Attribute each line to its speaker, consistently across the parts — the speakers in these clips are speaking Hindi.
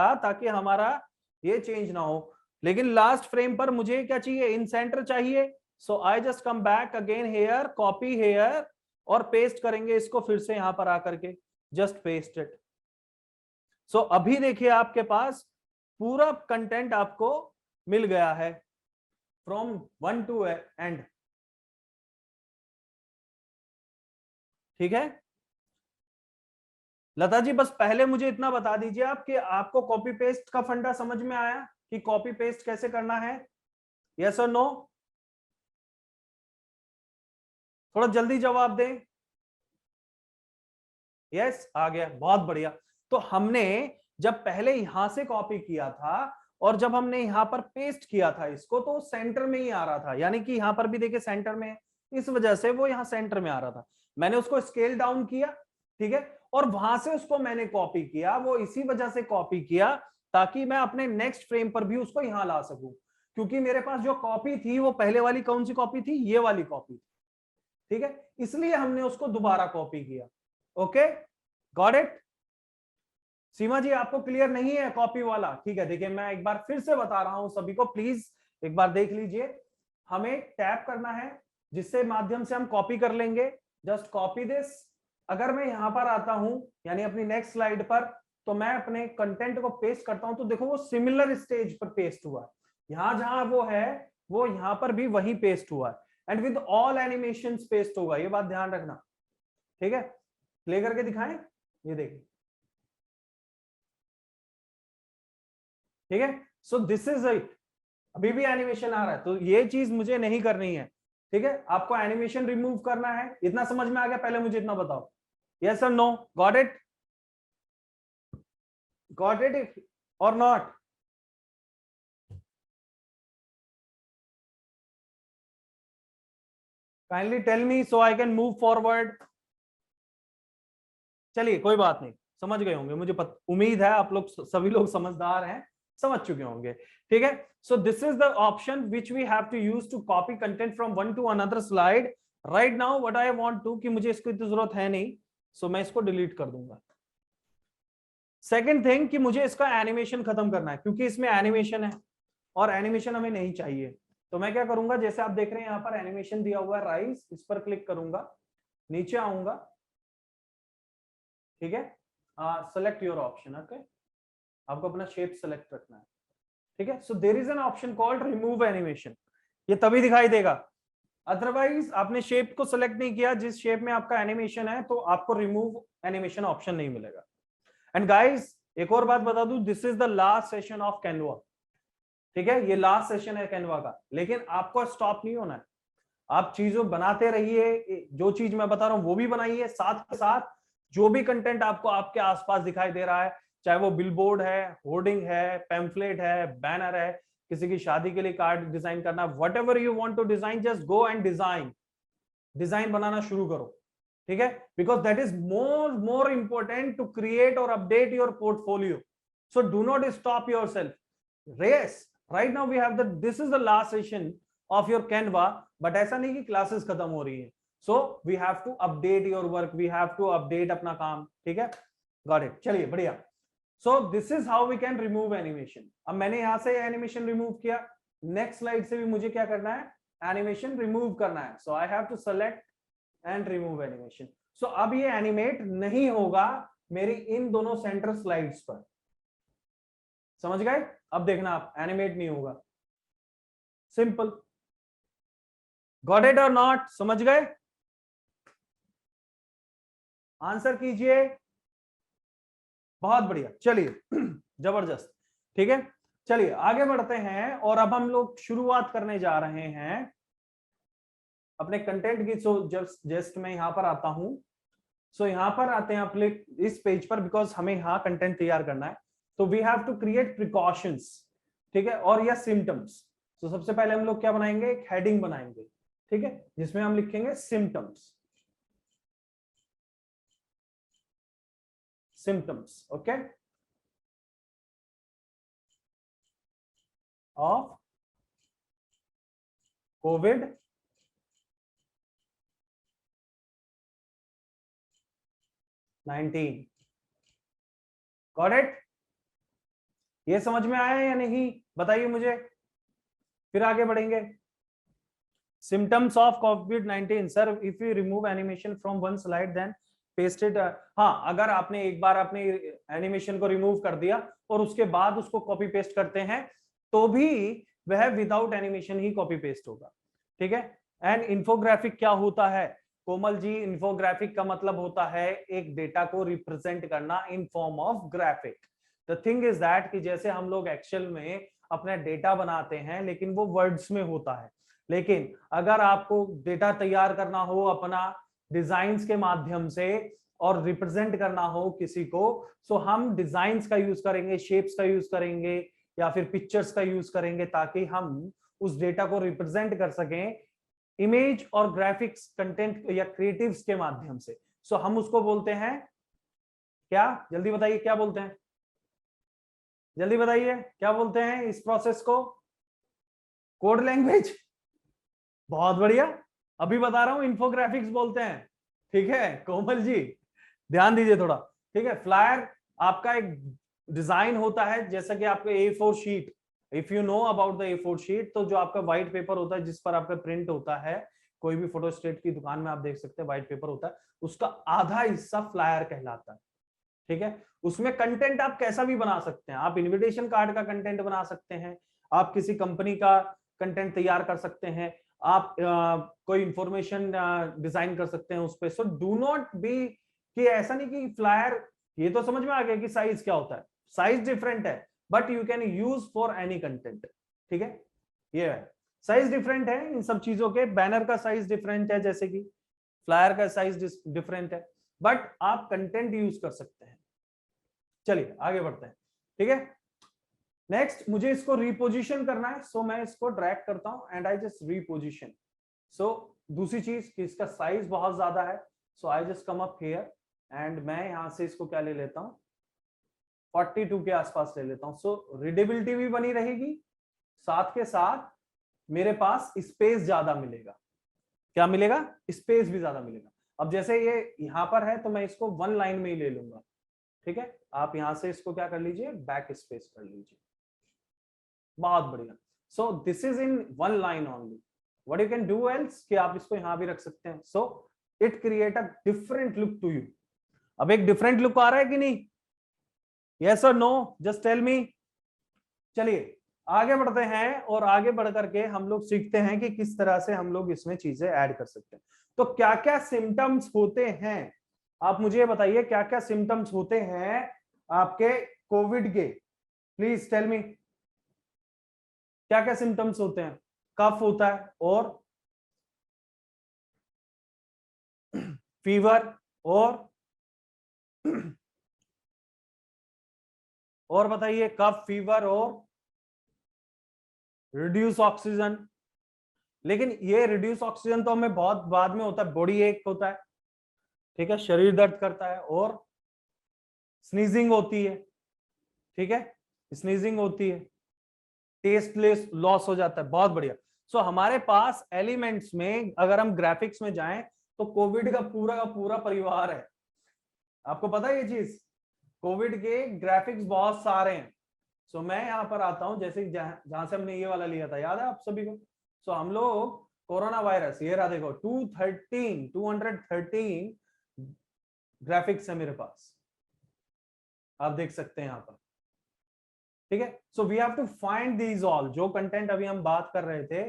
Speaker 1: दिया ताकि हमारा ये चेंज ना हो। लेकिन लास्ट फ्रेम पर मुझे क्या चाहिए, इन सेंटर चाहिए। So I just come back again here, copy here और पेस्ट करेंगे इसको फिर से यहां पर आकर के, जस्ट पेस्ट इट। सो अभी देखिए आपके पास पूरा कंटेंट आपको मिल गया है फ्रॉम 1 to एंड। ठीक है लता जी, बस पहले मुझे इतना बता दीजिए आप कि आपको कॉपी पेस्ट का फंडा समझ में आया कि कॉपी पेस्ट कैसे करना है, यस और नो? थोड़ा जल्दी जवाब दें। यस आ गया, बहुत बढ़िया। तो हमने जब पहले यहां से कॉपी किया था और जब हमने यहां पर पेस्ट किया था इसको, तो सेंटर में ही आ रहा था, यानी कि यहां पर भी देखिए सेंटर में है, इस वजह से वो यहां सेंटर में आ रहा था। मैंने उसको स्केल डाउन किया, ठीक है, और वहां से उसको मैंने कॉपी किया, वो इसी वजह से कॉपी किया ताकि मैं अपने नेक्स्ट फ्रेम पर भी उसको यहां ला सकूं, क्योंकि मेरे पास जो कॉपी थी वो पहले वाली कौन सी कॉपी थी, ये वाली कॉपी थी। ठीक है, इसलिए हमने उसको दोबारा कॉपी किया। Okay got it? Seema ji आपको क्लियर नहीं है कॉपी वाला? ठीक है, देखिए मैं एक बार फिर से बता रहा हूं सभी को, प्लीज एक बार देख लीजिए। हमें टैप करना है जिससे माध्यम से हम कॉपी कर लेंगे। Just copy this. अगर मैं यहां पर आता हूं यानी अपनी नेक्स्ट स्लाइड पर, तो मैं अपने कंटेंट को पेस्ट करता हूं, तो देखो वो सिमिलर स्टेज पर पेस्ट हुआ है। यहां जहां वो है वो यहां पर भी वही पेस्ट हुआ है, and with all animation paste होगा, ये बात ध्यान रखना। ठीक है, प्ले करके दिखाएं, ये देखिए। ठीक है, सो दिस इज इट। अभी भी एनिमेशन आ रहा है, तो ये चीज मुझे नहीं करनी है। ठीक है, आपको एनिमेशन रिमूव करना है, इतना समझ में आ गया? पहले मुझे इतना बताओ, यस और no? Got it? Got it और not? Kindly tell me so I can move forward. चलिए कोई बात नहीं, समझ गए होंगे, मुझे उम्मीद है आप लोग सभी लोग समझदार हैं, समझ चुके होंगे। ठीक है, so this is the option which we have to use to copy content from one to another slide. Right now what I want to, कि मुझे इसकी तो जरूरत है नहीं, सो मैं इसको डिलीट कर दूंगा। सेकेंड थिंग कि मुझे इसका एनिमेशन खत्म करना है, क्योंकि इसमें एनिमेशन है और एनिमेशन हमें नहीं चाहिए। तो मैं क्या करूंगा, जैसे आप देख रहे हैं यहाँ पर एनिमेशन दिया हुआ है राइज, इस पर क्लिक करूंगा, नीचे आऊंगा। ठीक है, सेलेक्ट योर ऑप्शन। ओके, आपको अपना शेप सेलेक्ट रखना है। ठीक है, so there is an option called remove animation. ये तभी दिखाई देगा, अदरवाइज आपने शेप को सेलेक्ट नहीं किया जिस शेप में आपका एनिमेशन है, तो आपको रिमूव एनिमेशन ऑप्शन नहीं मिलेगा। एंड गाइस एक और बात बता दूं, this is the last session of Canva. ठीक है, ये लास्ट सेशन है कैनवा का, लेकिन आपको स्टॉप नहीं होना है, आप चीजों बनाते रहिए। जो चीज मैं बता रहा हूं वो भी बनाइए, साथ के साथ जो भी कंटेंट आपको आपके आसपास दिखाई दे रहा है, चाहे वो बिलबोर्ड है, होर्डिंग है, पैम्फलेट है, बैनर है, किसी की शादी के लिए कार्ड डिजाइन करना, whatever you want to design, just go and design. Design बनाना शुरू करो। ठीक है, because that is more important to create और update your portfolio. So do not stop yourself race. Right now we have the this is the last session of your Canva, but ऐसा नहीं कि क्लासेस खत्म हो रही है। So we have to update your work, we have to update अपना काम। ठीक है, गॉट इट? चलिए बढ़िया। So this is how we can remove animation. अब मैंने यहां से एनिमेशन रिमूव किया, नेक्स्ट स्लाइड से भी मुझे क्या करना है, एनिमेशन रिमूव करना है। So I have to select and remove animation. So अब ये एनिमेट नहीं होगा मेरी इन दोनों सेंटर स्लाइड्स पर, समझ गए? अब देखना आप, एनिमेट नहीं होगा, सिंपल। गॉट इट और नॉट? समझ गए? आंसर कीजिए। बहुत बढ़िया, चलिए जबरदस्त। ठीक है, चलिए आगे बढ़ते हैं, और अब हम लोग शुरुआत करने जा रहे हैं अपने कंटेंट की। सो जस्ट मैं यहां पर आता हूं। सो यहां पर आते हैं अपने इस पेज पर, बिकॉज हमें यहां कंटेंट तैयार करना है, तो we have to create precautions. ठीक है, और या सिम्टम्स। तो सबसे पहले हम लोग क्या बनाएंगे, एक हेडिंग बनाएंगे। ठीक है, जिसमें हम लिखेंगे symptoms. Symptoms okay of Covid 19। Got it? ये समझ में आया या नहीं बताइए मुझे, फिर आगे बढ़ेंगे। सिम्टम्स ऑफ कोविड-19 sir, if you remove animation from one slide then paste it. हाँ, अगर आपने एक बार अपने एनिमेशन को रिमूव कर दिया और उसके बाद उसको कॉपी पेस्ट करते हैं तो भी वह विदाउट एनिमेशन ही कॉपी पेस्ट होगा, ठीक है। एंड इन्फोग्राफिक क्या होता है कोमल जी? इन्फोग्राफिक का मतलब होता है एक डेटा को रिप्रेजेंट करना in form of graphic. The thing is that कि जैसे हम लोग एक्सेल में अपना डेटा बनाते हैं लेकिन वो वर्ड्स में होता है, लेकिन अगर आपको डेटा तैयार करना हो अपना डिजाइन्स के माध्यम से और रिप्रेजेंट करना हो किसी को, सो हम डिजाइन्स का यूज करेंगे, शेप्स का यूज करेंगे या फिर पिक्चर्स का यूज करेंगे ताकि हम उस डेटा को रिप्रेजेंट कर सकें इमेज और ग्राफिक्स कंटेंट या क्रिएटिव्स के माध्यम से। सो हम उसको बोलते हैं क्या? जल्दी बताइए क्या बोलते हैं, जल्दी बताइए क्या बोलते हैं इस प्रोसेस को? Code language. बहुत बढ़िया, अभी बता रहा हूं इन्फोग्राफिक्स बोलते हैं, ठीक है कोमल जी ध्यान दीजिए थोड़ा, ठीक है। फ्लायर आपका एक डिजाइन होता है जैसा कि आपका A4 sheet, if you know about the A4 sheet, तो जो आपका व्हाइट पेपर होता है जिस पर आपका प्रिंट होता है, कोई भी फोटोस्टेट की दुकान में आप देख सकते हैं व्हाइट पेपर होता है, उसका आधा हिस्सा फ्लायर कहलाता है, ठीक है। उसमें कंटेंट आप कैसा भी बना सकते हैं, आप इनविटेशन कार्ड का कंटेंट बना सकते हैं, आप किसी कंपनी का कंटेंट तैयार कर सकते हैं, आप कोई इंफॉर्मेशन डिजाइन कर सकते हैं उस पे। सो डू नॉट बी कि ऐसा नहीं कि फ्लायर, ये तो समझ में आ गया कि साइज क्या होता है, साइज डिफरेंट है but you can use for any content, ठीक है। ये है साइज डिफरेंट है इन सब चीजों के, बैनर का साइज डिफरेंट है जैसे कि फ्लायर का साइज डिफरेंट है, बट आप कंटेंट यूज कर सकते हैं। चलिए आगे बढ़ते हैं, ठीक है। नेक्स्ट मुझे इसको रिपोजिशन करना है, सो मैं इसको ड्रैग करता हूं and I just reposition. So दूसरी चीज कि इसका साइज बहुत ज्यादा है, so I just come up here and मैं यहां से इसको क्या ले लेता हूं, 42 के आसपास ले लेता हूं। सो रीडेबिलिटी भी बनी रहेगी, साथ के साथ मेरे पास स्पेस ज्यादा मिलेगा। क्या मिलेगा? स्पेस भी ज्यादा मिलेगा। अब जैसे ये यहां पर है तो मैं इसको वन लाइन में ही ले लूंगा, ठीक है। आप यहां से इसको क्या कर लीजिए, बैक स्पेस कर लीजिए, बहुत बढ़िया। So this is in one line only, what you can do else कि आप इसको यहां भी रख सकते हैं। So it create a different look to you. अब एक डिफरेंट लुक आ रहा है कि नहीं? यस और नो, जस्ट टेल मी। चलिए आगे बढ़ते हैं और आगे बढ़ करके हम लोग सीखते हैं कि किस तरह से हम लोग इसमें चीजें ऐड कर सकते हैं। तो क्या क्या सिम्टम्स होते हैं, आप मुझे बताइए क्या क्या सिम्टम्स होते हैं आपके कोविड के, प्लीज टेल मी। क्या क्या सिम्टम्स होते हैं? कफ होता है और फीवर और बताइए कफ, फीवर और रिड्यूस ऑक्सीजन। लेकिन ये रिड्यूस ऑक्सीजन तो हमें बहुत बाद में होता है, बॉडी एक होता है, ठीक है, शरीर दर्द करता है और स्नीजिंग होती है, ठीक है, स्नीजिंग होती है, टेस्ट लॉस हो जाता है, बहुत बढ़िया। सो हमारे पास एलिमेंट्स में अगर हम ग्राफिक्स में जाएं तो कोविड का पूरा परिवार है, आपको पता है ये चीज, कोविड के ग्राफिक्स बहुत सारे हैं। सो मैं यहां पर आता हूं, जैसे जहां से हमने ये वाला लिया था, याद है आप सभी को? सो हम लोग कोरोना वायरस, ये रहा देखो 213 ग्राफिक्स है मेरे पास, आप देख सकते हैं यहां पर, ठीक है। So we have to find these all, जो कंटेंट अभी हम बात कर रहे थे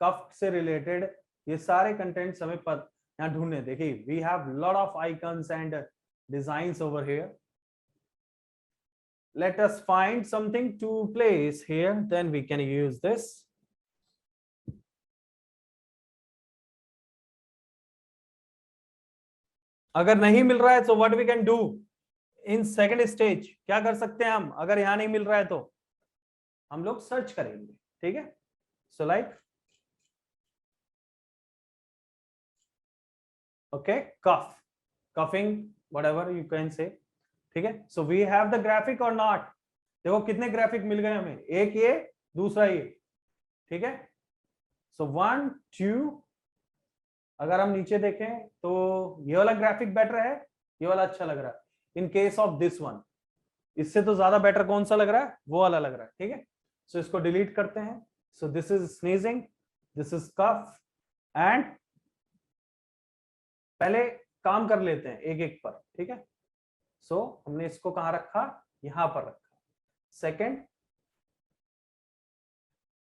Speaker 1: कफ से रिलेटेड, ये सारे कंटेंट्स हमें यहां ढूंढने। देखिए we have lot of icons and designs over here, let us find something to place here, then we can use this. अगर नहीं मिल रहा है तो what we can do in second stage, क्या कर सकते हैं हम? अगर यहां नहीं मिल रहा है तो हम लोग सर्च करेंगे, ठीक है। So like okay, cough, coughing, whatever you can say, ठीक है। So we have the graphic or not, देखो कितने ग्राफिक मिल गए हमें, एक ये, दूसरा ये, ठीक है। सो 1 2, अगर हम नीचे देखें तो ये वाला ग्राफिक बेटर है, ये वाला अच्छा लग रहा है in case of this one, इससे तो ज्यादा बेटर कौन सा लग रहा है, वो वाला लग रहा है, ठीक है। सो इसको डिलीट करते हैं। So this is sneezing, this is cough, and पहले काम कर लेते हैं एक एक पर, ठीक है। सो हमने इसको कहां रखा, यहां पर रखा। सेकंड,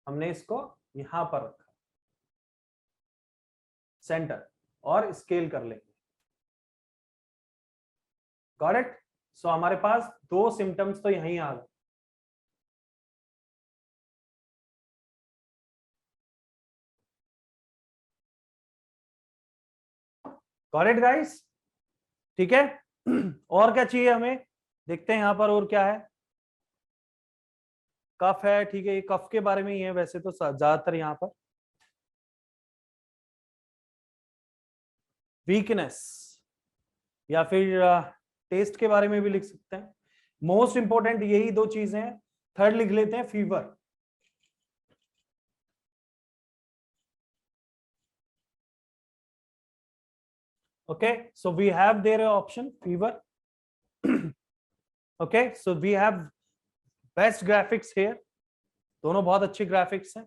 Speaker 1: हमने इसको यहां पर रखा सेंटर, और स्केल कर लेंगे। Got it. सो हमारे पास दो सिम्टम्स तो यहीं आ गए। गॉट इट गाइस, ठीक है। और क्या चाहिए हमें, देखते हैं यहां पर और क्या है। कफ है, ठीक है, ये कफ के बारे में ही है वैसे तो ज्यादातर यहाँ पर। वीकनेस, या फिर टेस्ट के बारे में भी लिख सकते हैं। मोस्ट इंपॉर्टेंट यही दो चीजें हैं। थर्ड लिख लेते हैं fever. okay, so we have there option fever. okay, so we have best graphics here, दोनों बहुत अच्छे ग्राफिक्स हैं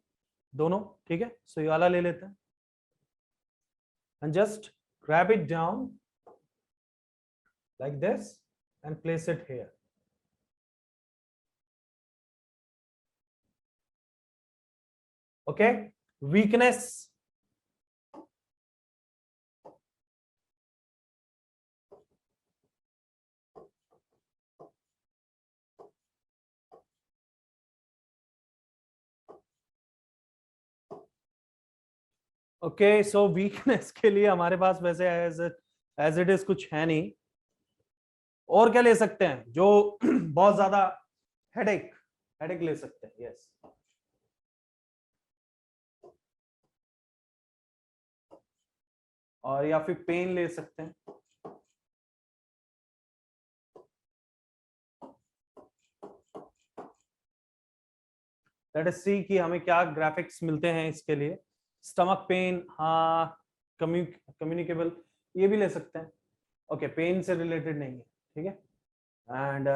Speaker 1: दोनों, ठीक है। सो ये वाला ले लेते हैं and just grab it down like this and place it here. okay, weakness, okay. So weakness के लिए हमारे पास वैसे एज इट इज कुछ है नहीं। और क्या ले सकते हैं जो बहुत ज्यादा, हेडेक, हेडेक ले सकते हैं, यस। और या फिर पेन ले सकते हैं। लेट अस सी कि हमें क्या ग्राफिक्स मिलते हैं इसके लिए। स्टमक पेन, हाँ, कम्युनिकेबल, ये भी ले सकते हैं। ओके, पेन से रिलेटेड नहीं है, ठीक है। And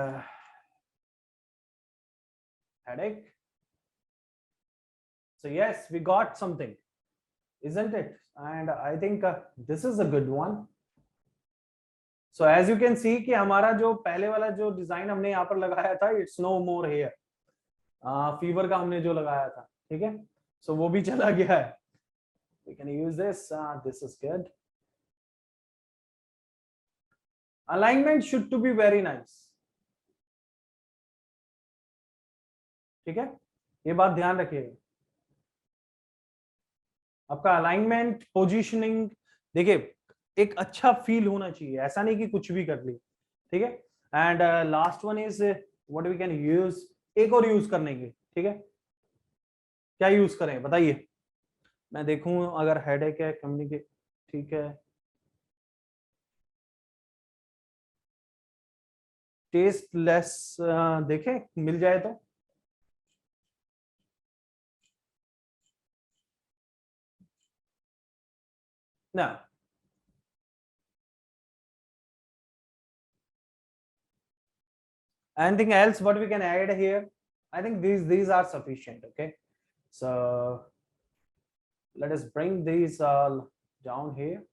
Speaker 1: headache. So yes, we got something, isn't it? And I think this is a good one. So as you can see कि हमारा जो पहले वाला जो डिजाइन हमने यहाँ पर लगाया था, it's no more here. Fever का हमने जो लगाया था, ठीक है। So वो भी चला गया है। We can use this. This is good. Alignment should to be very nice. ठीक है, ये बात ध्यान रखिएगा। आपका अलाइनमेंट, पोजीशनिंग, देखिए एक अच्छा फील होना चाहिए, ऐसा नहीं कि कुछ भी कर ली, ठीक है। And last one is what we can use, एक और यूज करने की, ठीक है। क्या यूज करें बताइए, मैं देखूं अगर हेडेक है, कम्युनिकेट, ठीक है। टेस्टलेस, देखें मिल जाए तो। ना, anything else what we can add here? I think these are sufficient. Okay, so let us bring these down here.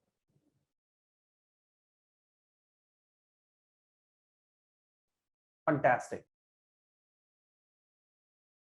Speaker 1: Fantastic.